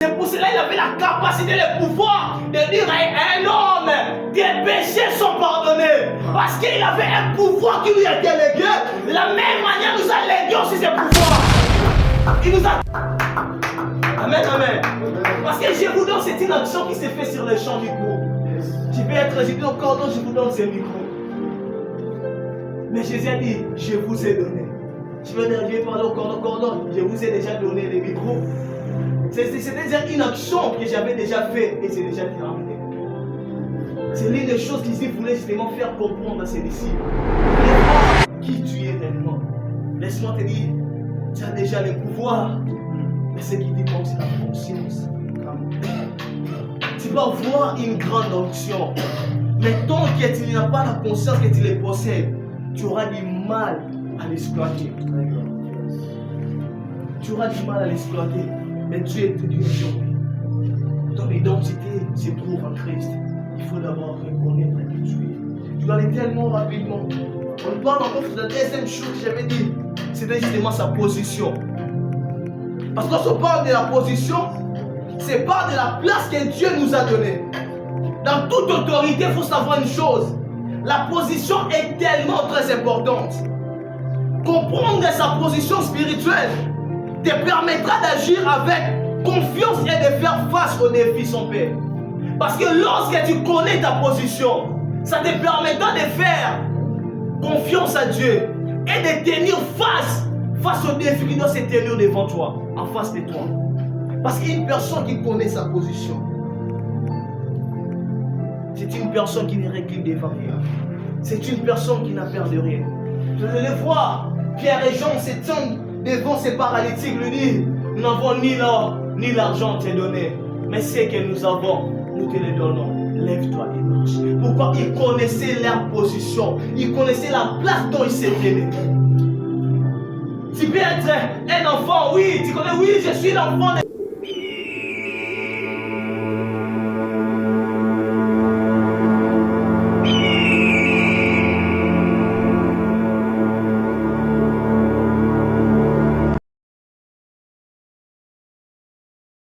C'est pour cela qu'il avait la capacité, le pouvoir de dire à un homme, tes péchés sont pardonnés. Parce qu'il avait un pouvoir qui lui a délégué. De la même manière, nous a légué aussi ses pouvoirs. Il nous a... Amen, amen. Parce que je vous donne, c'est une action qui s'est faite sur le champ micro. Je vais être résident au cordon, je vous donne ce micro. Mais Jésus a dit, je vous ai donné. Je vais parler au cordon, je vous ai déjà donné les micros. C'est déjà une action que j'avais déjà faite et c'est déjà terminé. C'est l'une des choses qu'il voulait justement faire comprendre à ses disciples. Il voulait voir qui tu es réellement. Laisse-moi te dire, tu as déjà le pouvoir. Mais ce qui dépend, c'est la conscience. Tu vas voir une grande onction. Mais tant que tu n'as pas la conscience que tu les possèdes, tu auras du mal à l'exploiter. Tu auras du mal à l'exploiter. Mais Dieu te dit aujourd'hui, ton identité se trouve en Christ. Il faut d'abord reconnaître qui tu es. Tu dois aller tellement rapidement. On parle encore de la deuxième chose que j'avais dit. C'était justement sa position. Parce que quand on parle de la position, c'est pas de la place que Dieu nous a donnée. Dans toute autorité, il faut savoir une chose. La position est tellement très importante. Comprendre sa position spirituelle te permettra d'agir avec confiance et de faire face aux défis sans paix. Parce que lorsque tu connais ta position, ça te permettra de faire confiance à Dieu et de tenir face aux défis qui doivent se tenir devant toi, en face de toi. Parce qu'une personne qui connaît sa position, c'est une personne qui ne recule devant rien. C'est une personne qui n'a peur de rien. Je vais le voir. Pierre et Jean s'étendent devant ces paralytiques, lui disent, nous n'avons ni l'or, ni l'argent à te donner. Mais ce que nous avons, nous te le donnons. Lève-toi et marche. Pourquoi? Ils connaissaient leur position. Ils connaissaient la place dont ils s'étaient nés. Tu peux être un enfant, oui, tu connais, oui, je suis l'enfant